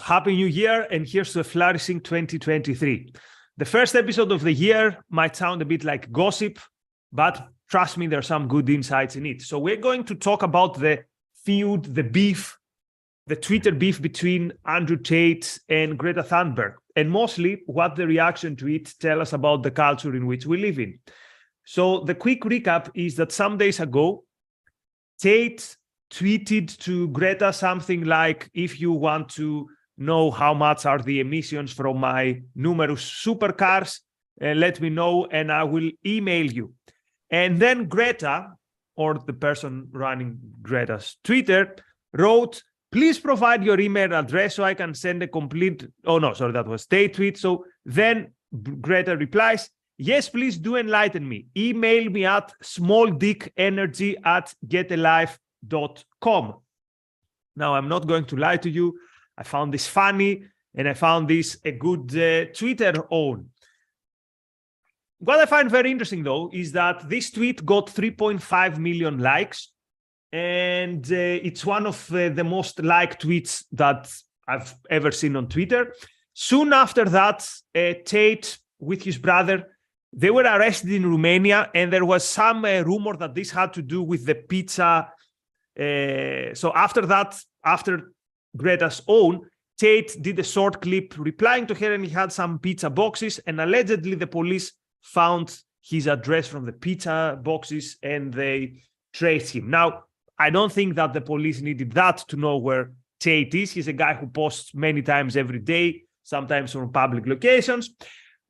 Happy New Year, and here's to a flourishing 2023. The first episode of the year might sound a bit like gossip, but trust me, there are some good insights in it. So we're going to talk about the feud, the beef, the Twitter beef between Andrew Tate and Greta Thunberg, and mostly what the reaction to it tell us about the culture in which we live in. So the quick recap is that some days ago, Tate tweeted to Greta something like, if you want to know how much are the emissions from my numerous supercars, let me know and I will email you. And then Greta, or the person running Greta's Twitter, wrote, please provide your email address so I can send a complete... Oh, no, sorry, that was Tate tweet. So then Greta replies, yes, please do enlighten me. Email me at smalldickenergy@getalife.com. Now, I'm not going to lie to you. I found this funny, and I found this a good Twitter own. What I find very interesting, though, is that this tweet got 3.5 million likes, and it's one of the most liked tweets that I've ever seen on Twitter. Soon after that, Tate, with his brother, they were arrested in Romania, and there was some rumor that this had to do with the pizza. So after that, after Greta's own, Tate did a short clip replying to her, and he had some pizza boxes, and allegedly the police found his address from the pizza boxes and they traced him. Now, I don't think that the police needed that to know where Tate is. He's a guy who posts many times every day, sometimes from public locations.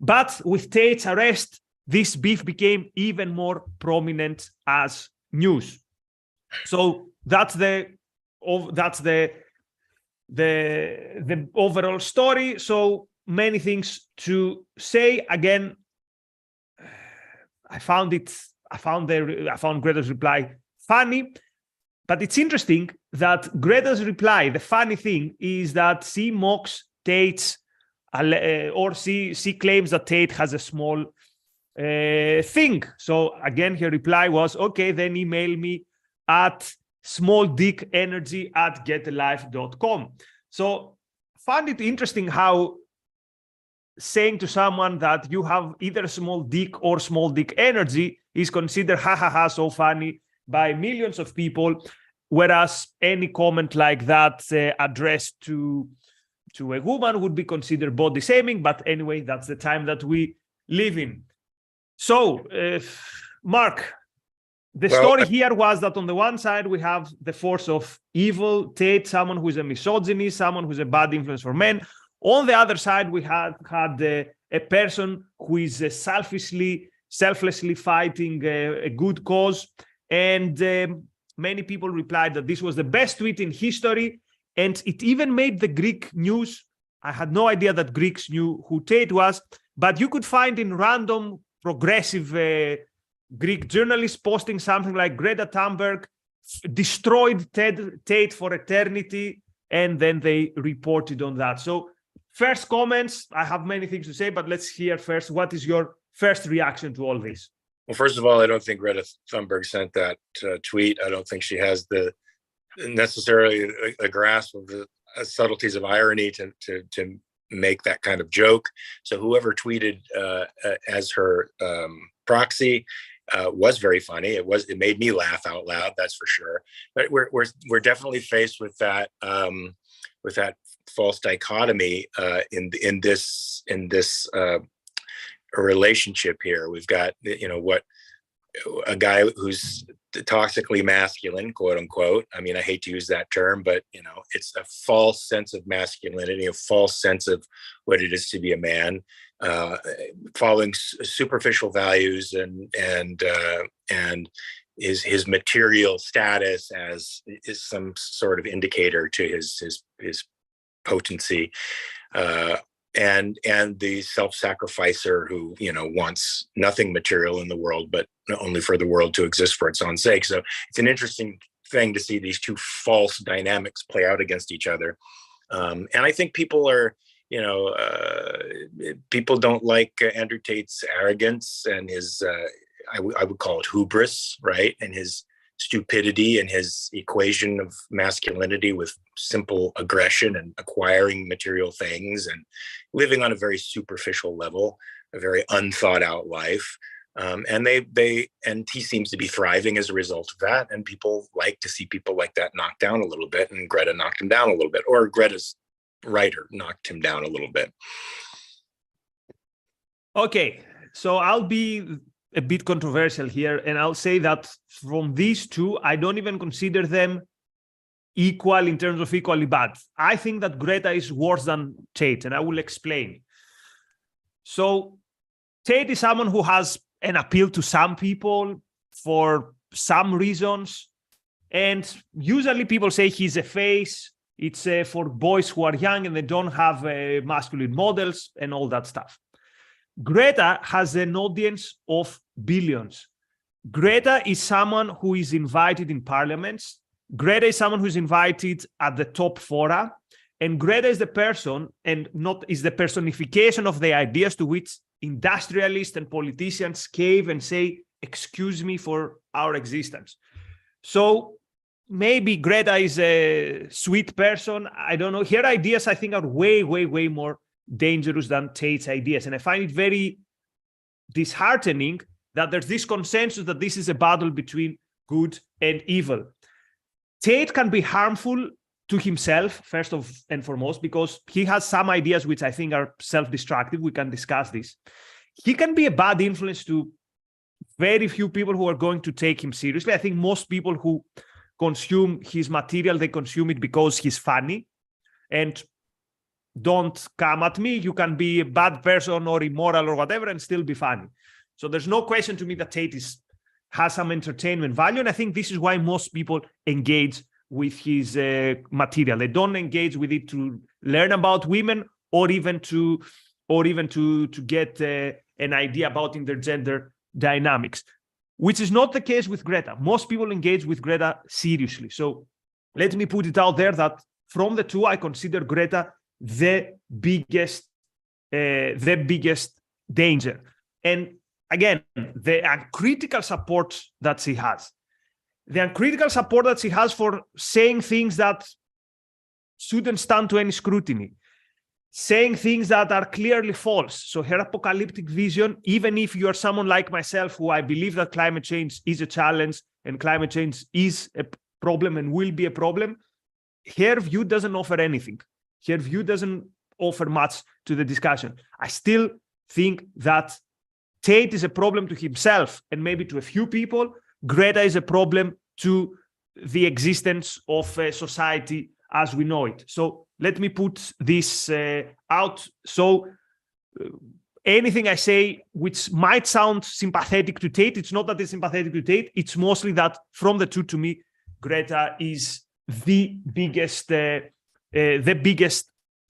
But with Tate's arrest, this beef became even more prominent as news. So that's the overall story. So many things to say. Again, I found Greta's reply funny, but it's interesting that Greta's reply, the funny thing is that she mocks Tate's, or she claims that Tate has a small thing. So again, her reply was, okay, then email me at smalldickenergy@getalife.com. So find it interesting how saying to someone that you have either small dick or small dick energy is considered so funny by millions of people, whereas any comment like that addressed to a woman would be considered body shaming. But anyway, that's the time that we live in. So, Mark, the story here was that on the one side, we have the force of evil, Tate, someone who is a misogynist, someone who's a bad influence for men. On the other side, we had a person who is selflessly fighting a good cause. And many people replied that this was the best tweet in history. And it even made the Greek news. I had no idea that Greeks knew who Tate was, but you could find in random progressive Greek journalists posting something like Greta Thunberg destroyed Tate for eternity, and then they reported on that. So first comments, I have many things to say, but let's hear first, what is your first reaction to all this? Well, first of all, I don't think Greta Thunberg sent that tweet. I don't think she has necessarily a grasp of the subtleties of irony to make that kind of joke. So whoever tweeted as her proxy was very funny. It made me laugh out loud, that's for sure. But we're definitely faced with that false dichotomy in this relationship here. We've got a guy who's toxically masculine, quote unquote. I mean, I hate to use that term, but it's a false sense of masculinity, a false sense of what it is to be a man, following superficial values and his material status is some sort of indicator to his potency, and the self-sacrificer who wants nothing material in the world but only for the world to exist for its own sake. So it's an interesting thing to see these two false dynamics play out against each other, and I think people are people don't like Andrew Tate's arrogance and his I would call it hubris, right? And his stupidity in his equation of masculinity with simple aggression and acquiring material things and living on a very superficial level, a very unthought out life. And he seems to be thriving as a result of that. And people like to see people like that knocked down a little bit. And Greta knocked him down a little bit, or Greta's writer knocked him down a little bit. Okay, so I'll be a bit controversial here, and I'll say that from these two, I don't even consider them equal in terms of equally bad. I think that Greta is worse than Tate, and I will explain. So Tate is someone who has an appeal to some people for some reasons, and usually people say he's a face. It's for boys who are young and they don't have masculine models and all that stuff. Greta has an audience of billions. Greta is someone who is invited in parliaments. Greta is someone who's invited at the top fora. And Greta is the person, and not is the personification of the ideas to which industrialists and politicians cave and say, excuse me for our existence. So maybe Greta is a sweet person. I don't know. Her ideas, I think, are way, way, way more dangerous than Tate's ideas. And I find it very disheartening that there's this consensus that this is a battle between good and evil. Tate can be harmful to himself, first and foremost, because he has some ideas which I think are self-destructive. We can discuss this. He can be a bad influence to very few people who are going to take him seriously. I think most people who consume his material, they consume it because he's funny. And don't come at me. You can be a bad person or immoral or whatever and still be funny. So there's no question to me that Tate has some entertainment value. And I think this is why most people engage with his material. They don't engage with it to learn about women or even to get an idea about intergender dynamics, which is not the case with Greta. Most people engage with Greta seriously. So let me put it out there that from the two, I consider Greta the biggest danger. And again, the uncritical support that she has. The uncritical support that she has for saying things that shouldn't stand to any scrutiny, saying things that are clearly false. So her apocalyptic vision, even if you are someone like myself, who I believe that climate change is a challenge and climate change is a problem and will be a problem, her view doesn't offer anything. Her view doesn't offer much to the discussion. I still think that Tate is a problem to himself and maybe to a few people. Greta is a problem to the existence of society as we know it. So let me put this out. So anything I say which might sound sympathetic to Tate, it's not that it's sympathetic to Tate. It's mostly that from the two, to me, Greta is the biggest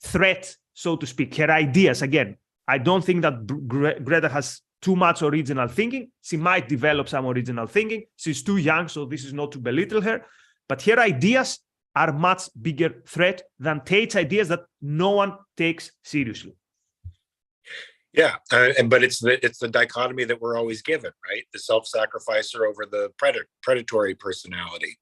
threat, so to speak. Her ideas, again, I don't think that Greta has too much original thinking. She might develop some original thinking. She's too young, so this is not to belittle her. But her ideas are much bigger threat than Tate's ideas that no one takes seriously. Yeah, but it's the dichotomy that we're always given, right? The self-sacrificer over the predatory personality.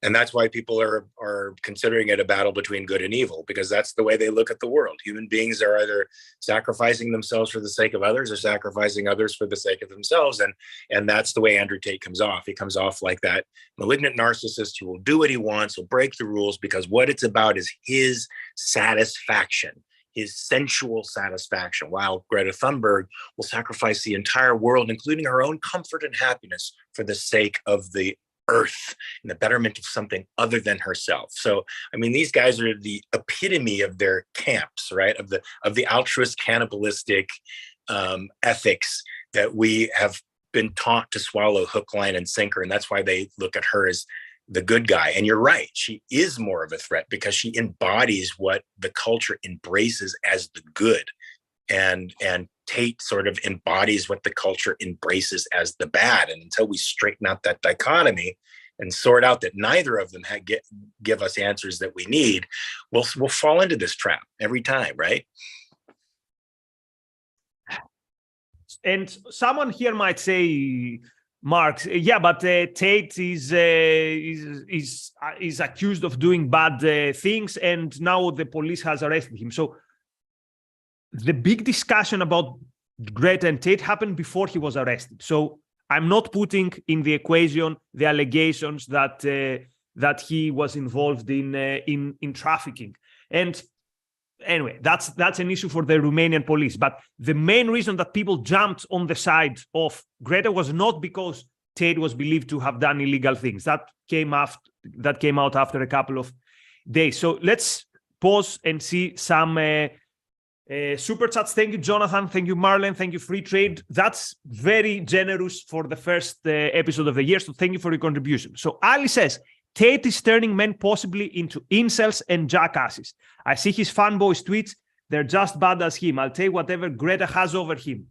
And that's why people are considering it a battle between good and evil, because that's the way they look at the world. Human beings are either sacrificing themselves for the sake of others or sacrificing others for the sake of themselves. And that's the way Andrew Tate comes off. He comes off like that malignant narcissist who will do what he wants, will break the rules, because what it's about is his satisfaction, his sensual satisfaction, while Greta Thunberg will sacrifice the entire world, including her own comfort and happiness, for the sake of the earth and the betterment of something other than herself. So, I mean, these guys are the epitome of their camps, right? Of the altruist, cannibalistic ethics that we have been taught to swallow hook, line, and sinker. And that's why they look at her as the good guy. And you're right, she is more of a threat because she embodies what the culture embraces as the good. And Tate sort of embodies what the culture embraces as the bad. And until we straighten out that dichotomy and sort out that neither of them give us answers that we need, we'll fall into this trap every time, right? And someone here might say, Marx. Yeah, but Tate is accused of doing bad things, and now the police has arrested him. So the big discussion about Greta and Tate happened before he was arrested. So I'm not putting in the equation the allegations that that he was involved in trafficking. And anyway, that's an issue for the Romanian police. But the main reason that people jumped on the side of Greta was not because Tate was believed to have done illegal things. That came out after a couple of days. So let's pause and see some super chats. Thank you, Jonathan. Thank you, Marlon. Thank you, Free Trade. That's very generous for the first episode of the year. So thank you for your contribution. So Ali says, Tate is turning men possibly into incels and jackasses. I see his fanboys' tweets. They're just bad as him. I'll take whatever Greta has over him.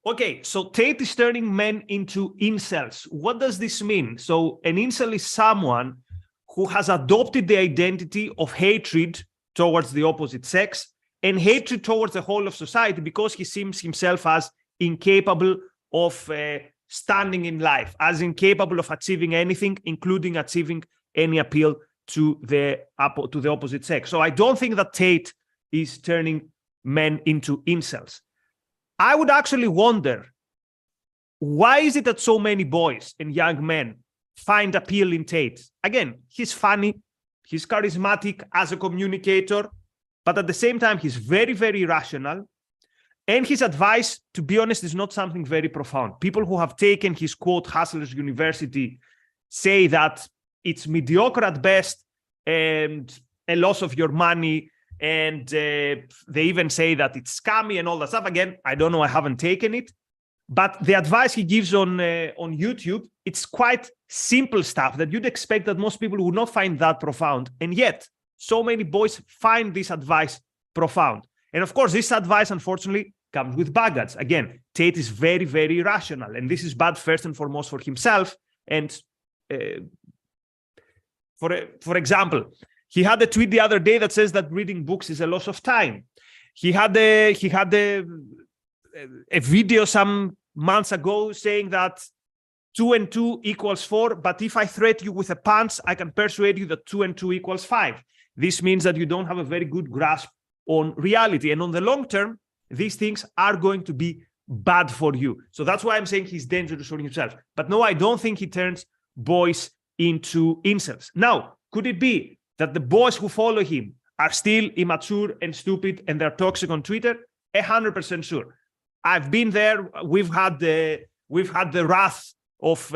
Okay, so Tate is turning men into incels. What does this mean? So an incel is someone who has adopted the identity of hatred towards the opposite sex and hatred towards the whole of society because he sees himself as incapable of standing in life, as incapable of achieving anything, including achieving any appeal to the opposite sex. So I don't think that Tate is turning men into incels. I would actually wonder, why is it that so many boys and young men find appeal in Tate? Again, he's funny, he's charismatic as a communicator, but at the same time, he's very, very rational. And his advice, to be honest, is not something very profound. People who have taken his quote, Hustlers University, say that it's mediocre at best and a loss of your money. And they even say that it's scammy and all that stuff. Again, I don't know, I haven't taken it. But the advice he gives on YouTube, it's quite simple stuff that you'd expect that most people would not find that profound. And yet, so many boys find this advice profound. And of course, this advice, unfortunately, comes with baggage. Again, Tate is very, very rational. And this is bad first and foremost for himself. And for example, he had a tweet the other day that says that reading books is a loss of time. He had a video some months ago saying that 2 and 2 equals 4, but if I threat you with a punch, I can persuade you that 2 and 2 equals 5. This means that you don't have a very good grasp on reality. And on the long term, these things are going to be bad for you. So that's why I'm saying he's dangerous for himself. But no, I don't think he turns boys into incels. Now, could it be that the boys who follow him are still immature and stupid and they're toxic on Twitter? 100% sure. I've been there. We've had the wrath of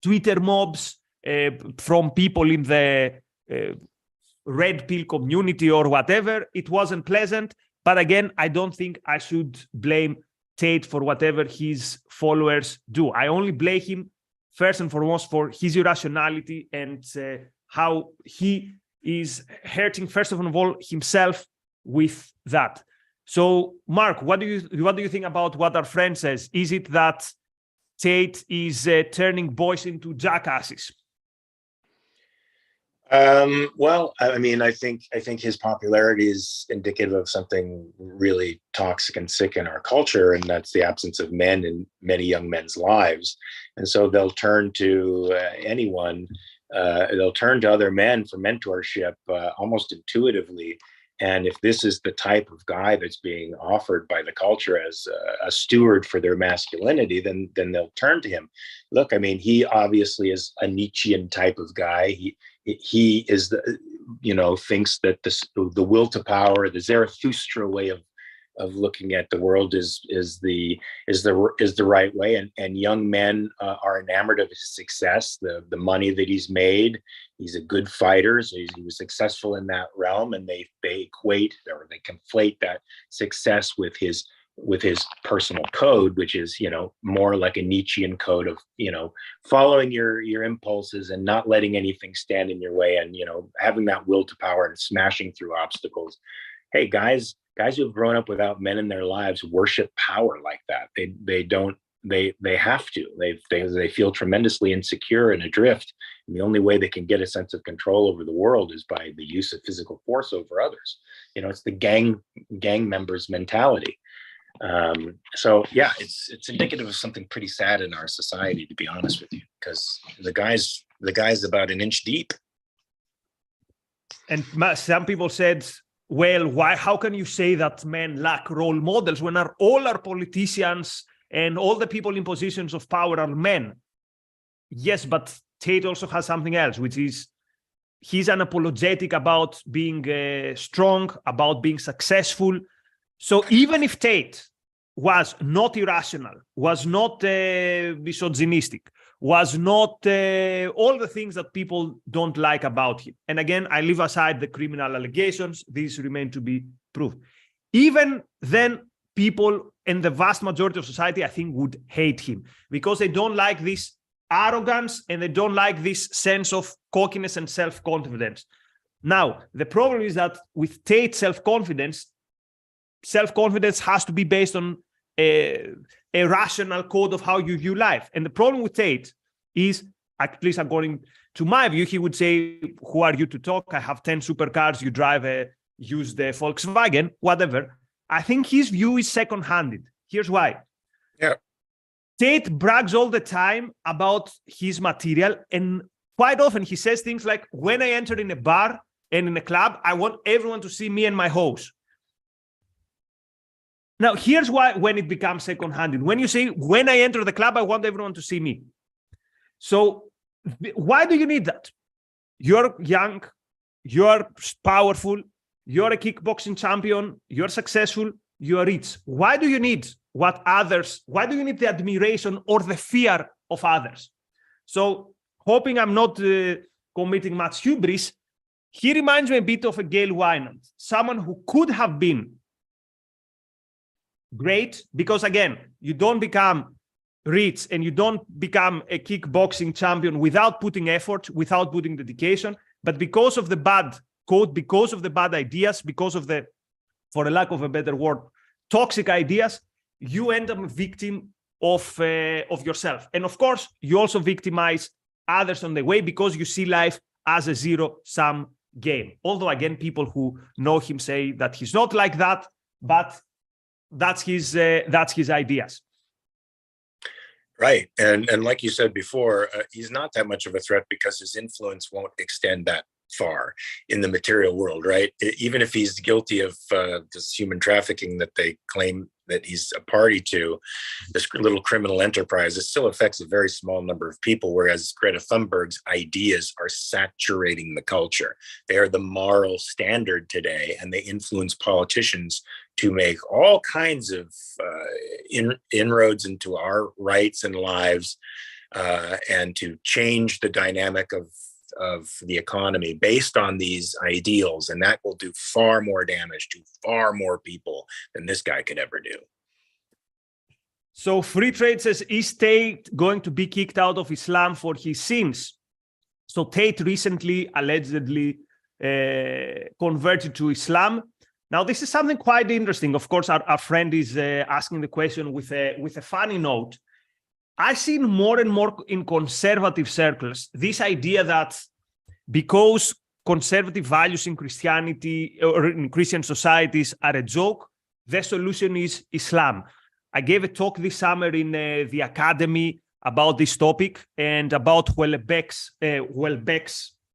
Twitter mobs from people in the red pill community or whatever. It wasn't pleasant. But again, I don't think I should blame Tate for whatever his followers do. I only blame him first and foremost for his irrationality and how he is hurting, first of all, himself with that. So, Mark, what do you think about what our friend says? Is it that Tate is turning boys into jackasses? Well, I mean, I think his popularity is indicative of something really toxic and sick in our culture, and that's the absence of men in many young men's lives. And so they'll turn to anyone. They'll turn to other men for mentorship almost intuitively. And if this is the type of guy that's being offered by the culture as a steward for their masculinity, then they'll turn to him. Look, I mean, he obviously is a Nietzschean type of guy. He is thinks that the will to power, the Zarathustra way of looking at the world is the right way, and young men are enamored of his success, the money that he's made. He's a good fighter, so he was successful in that realm, and they equate or they conflate that success with his personal code, which is more like a Nietzschean code of following your impulses and not letting anything stand in your way, and having that will to power and smashing through obstacles. Hey, guys who have grown up without men in their lives worship power like that. They have to. They feel tremendously insecure and adrift. And the only way they can get a sense of control over the world is by the use of physical force over others. It's the gang members mentality. So yeah, it's indicative of something pretty sad in our society, to be honest with you, because the guy's about an inch deep. And some people said, well, how can you say that men lack role models when all our politicians and all the people in positions of power are men? Yes, but Tate also has something else, which is he's unapologetic about being strong, about being successful. So even if Tate was not irrational, was not misogynistic, was not all the things that people don't like about him. And again, I leave aside the criminal allegations. These remain to be proved. Even then, people in the vast majority of society, I think, would hate him because they don't like this arrogance and they don't like this sense of cockiness and self-confidence. Now, the problem is that with Tate's self-confidence has to be based on a rational code of how you view life. And the problem with Tate is, at least according to my view, he would say, who are you to talk? I have 10 supercars, you drive a used Volkswagen, whatever. I think his view is second-handed. Here's why. Yeah. Tate brags all the time about his material, and quite often he says things like, when I enter in a bar and in a club, I want everyone to see me and my hose. Now, here's why when it becomes second-handed. When you say, when I enter the club, I want everyone to see me. So why do you need that? You're young, you're powerful, you're a kickboxing champion, you're successful, you're rich. Why do you need why do you need the admiration or the fear of others? So hoping I'm not committing much hubris, he reminds me a bit of a Gail Wynand, someone who could have been great, because again, you don't become rich and you don't become a kickboxing champion without putting effort, without putting dedication, but because of the bad code, because of the bad ideas, because of the, for a lack of a better word, toxic ideas, you end up a victim of yourself. And of course, you also victimize others on the way because you see life as a zero-sum game. Although, again, people who know him say that he's not like that, but that's his ideas. Right. And like you said before, he's not that much of a threat because his influence won't extend that far in the material world, right? Even if he's guilty of this human trafficking that they claim that he's a party to, this little criminal enterprise, it still affects a very small number of people, whereas Greta Thunberg's ideas are saturating the culture. They are the moral standard today, and they influence politicians to make all kinds of inroads into our rights and lives, and to change the dynamic of the economy based on these ideals, and that will do far more damage to far more people than this guy could ever do. So Free Trade says, is Tate going to be kicked out of Islam for his sins? So Tate recently allegedly converted to Islam. Now, this is something quite interesting. Of course, our friend is asking the question with a funny note. I've seen more and more in conservative circles this idea that because conservative values in Christianity or in Christian societies are a joke, the solution is Islam. I gave a talk this summer in the academy about this topic and about Houellebecq's,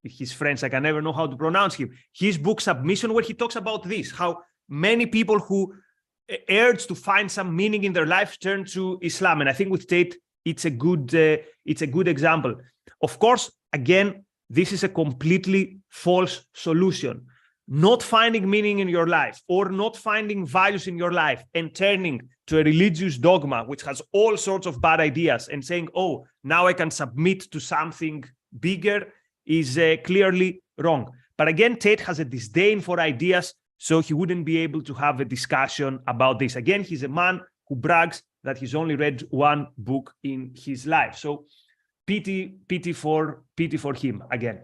his French, I can never know how to pronounce him, his book Submission, where he talks about this, how many people who urge to find some meaning in their life turn to Islam. And I think with Tate, it's a good example. Of course, again, this is a completely false solution. Not finding meaning in your life or not finding values in your life and turning to a religious dogma, which has all sorts of bad ideas, and saying, oh, now I can submit to something bigger, is clearly wrong. But again, Tate has a disdain for ideas, so he wouldn't be able to have a discussion about this. Again, he's a man who brags that he's only read one book in his life. So pity for him again.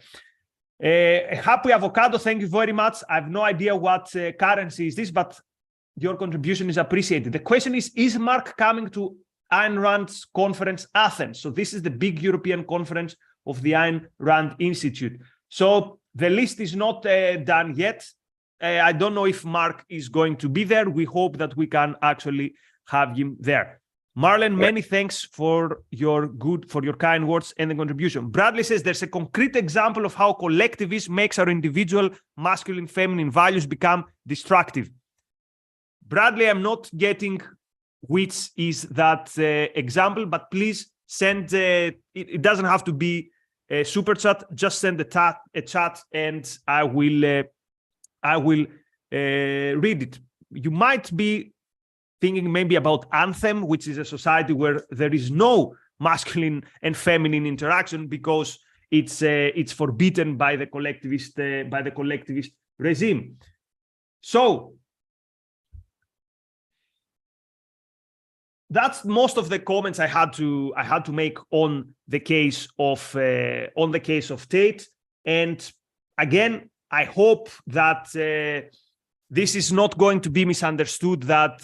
Happy Avocado, thank you very much. I have no idea what currency is this, but your contribution is appreciated. The question is Mark coming to Ayn Rand's conference, Athens? So this is the big European conference of the Ayn Rand Institute. So the list is not done yet. I don't know if Mark is going to be there. We hope that we can actually have him there. Marlon, many thanks for your kind words and the contribution. Bradley says there's a concrete example of how collectivism makes our individual masculine, feminine values become destructive. Bradley, I'm not getting which is that example, but please send, it doesn't have to be a super chat, just send a chat and I will read it. You might be thinking maybe about Anthem, which is a society where there is no masculine and feminine interaction because it's forbidden by the collectivist regime. So that's most of the comments I had to make on the case of Tate. And again, I hope that this is not going to be misunderstood that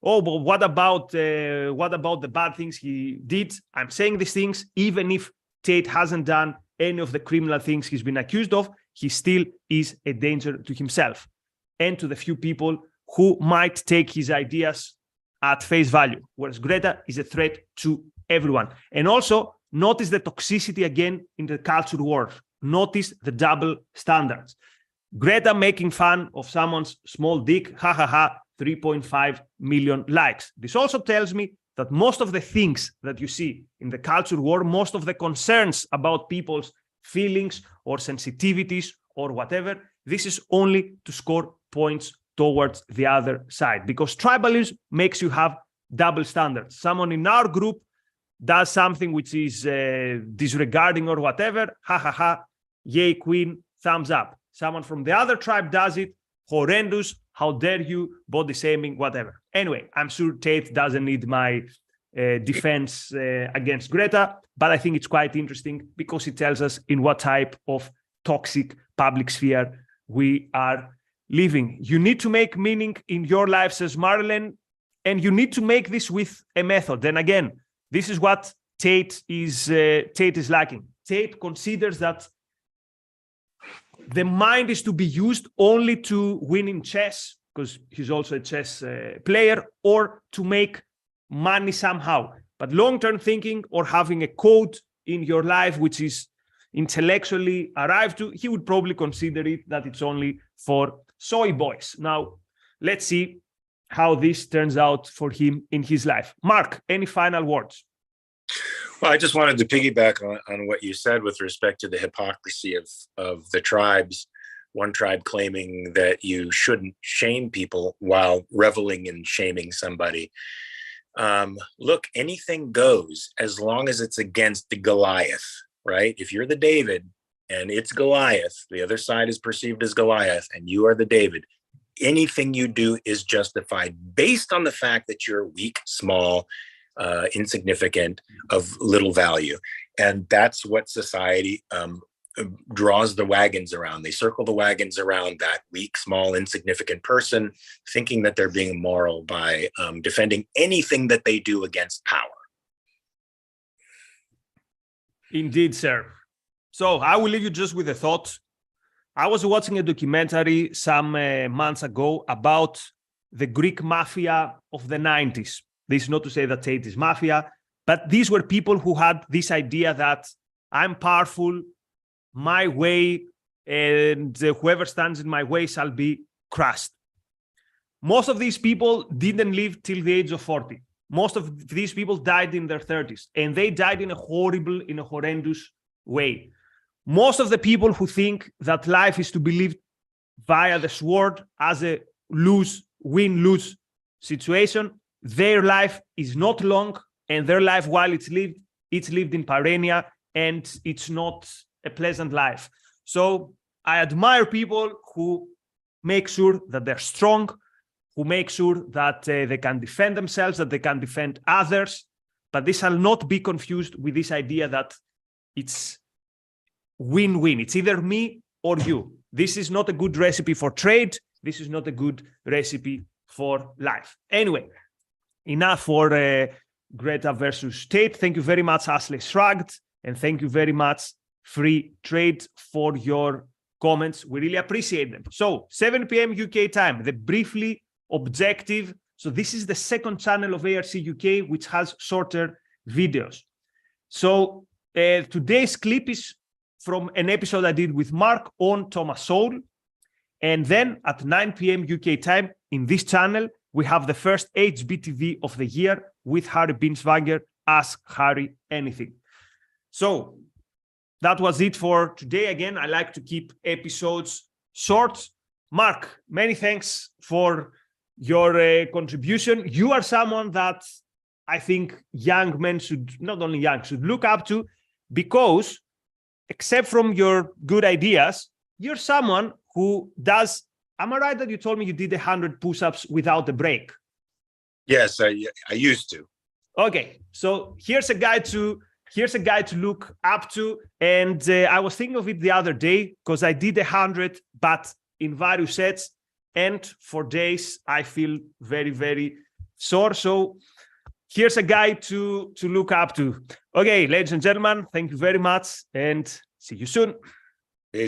but what about the bad things he did? I'm saying these things even if Tate hasn't done any of the criminal things he's been accused of, he still is a danger to himself and to the few people who might take his ideas at face value, whereas Greta is a threat to everyone. And also notice the toxicity again in the culture war. Notice the double standards. Greta making fun of someone's small dick, 3.5 million likes. This also tells me that most of the things that you see in the culture war, most of the concerns about people's feelings or sensitivities or whatever, this is only to score points towards the other side, because tribalism makes you have double standards. Someone in our group does something which is disregarding or whatever, yay queen, thumbs up. Someone from the other tribe does it, horrendous, how dare you, body shaming, whatever. Anyway, I'm sure Tate doesn't need my defense against Greta, but I think it's quite interesting because it tells us in what type of toxic public sphere we are living. You need to make meaning in your life, says Marilyn, and you need to make this with a method. And again, this is what Tate is lacking. Tate considers that the mind is to be used only to win in chess, because he's also a chess player, or to make money somehow. But long-term thinking or having a code in your life which is intellectually arrived to, he would probably consider it that it's only for soy boys. Now, let's see how this turns out for him in his life. Mark, any final words? Well, I just wanted to piggyback on what you said with respect to the hypocrisy of the tribes. One tribe claiming that you shouldn't shame people while reveling in shaming somebody. Look, anything goes as long as it's against the Goliath, right? If you're the David and it's Goliath, the other side is perceived as Goliath, and you are the David, anything you do is justified based on the fact that you're weak, small, insignificant, of little value. And that's what society draws the wagons around. They circle the wagons around that weak, small, insignificant person, thinking that they're being moral by defending anything that they do against power. Indeed, sir. So I will leave you just with a thought. I was watching a documentary some months ago about the Greek mafia of the 90s. This is not to say that Tate is mafia, but these were people who had this idea that I'm powerful, my way, and whoever stands in my way shall be crushed. Most of these people didn't live till the age of 40. Most of these people died in their 30s, and they died in a horrendous way. Most of the people who think that life is to be lived via the sword as a win-lose situation, their life is not long, and their life, while it's lived in paranoia, and it's not a pleasant life. So I admire people who make sure that they're strong, who make sure that they can defend themselves, that they can defend others, but this shall not be confused with this idea that it's win-win. It's either me or you. This is not a good recipe for trade. This is not a good recipe for life. Anyway, enough for Greta versus Tate. Thank you very much, Ashley Shrugged, and thank you very much, Free Trade, for your comments. We really appreciate them. So, 7 p.m. UK time, the briefly objective So this is the second channel of ARC UK, which has shorter videos. So today's clip is from an episode I did with Mark on Thomas Sowell. And then at 9 p.m. UK time, in this channel, we have the first HBTV of the year with Harry Binswanger, Ask Harry Anything. So that was it for today. Again, I like to keep episodes short. Mark, many thanks for your contribution. You are someone that I think young men should, not only young, should look up to, because except from your good ideas, you're someone who does, am I right that you told me you did 100 push-ups without a break? Yes, I used to. Okay, so here's a guy to look up to. And I was thinking of it the other day because I did 100, but in various sets. And for days, I feel very, very sore. So here's a guy to look up to. Okay, ladies and gentlemen, thank you very much and see you soon.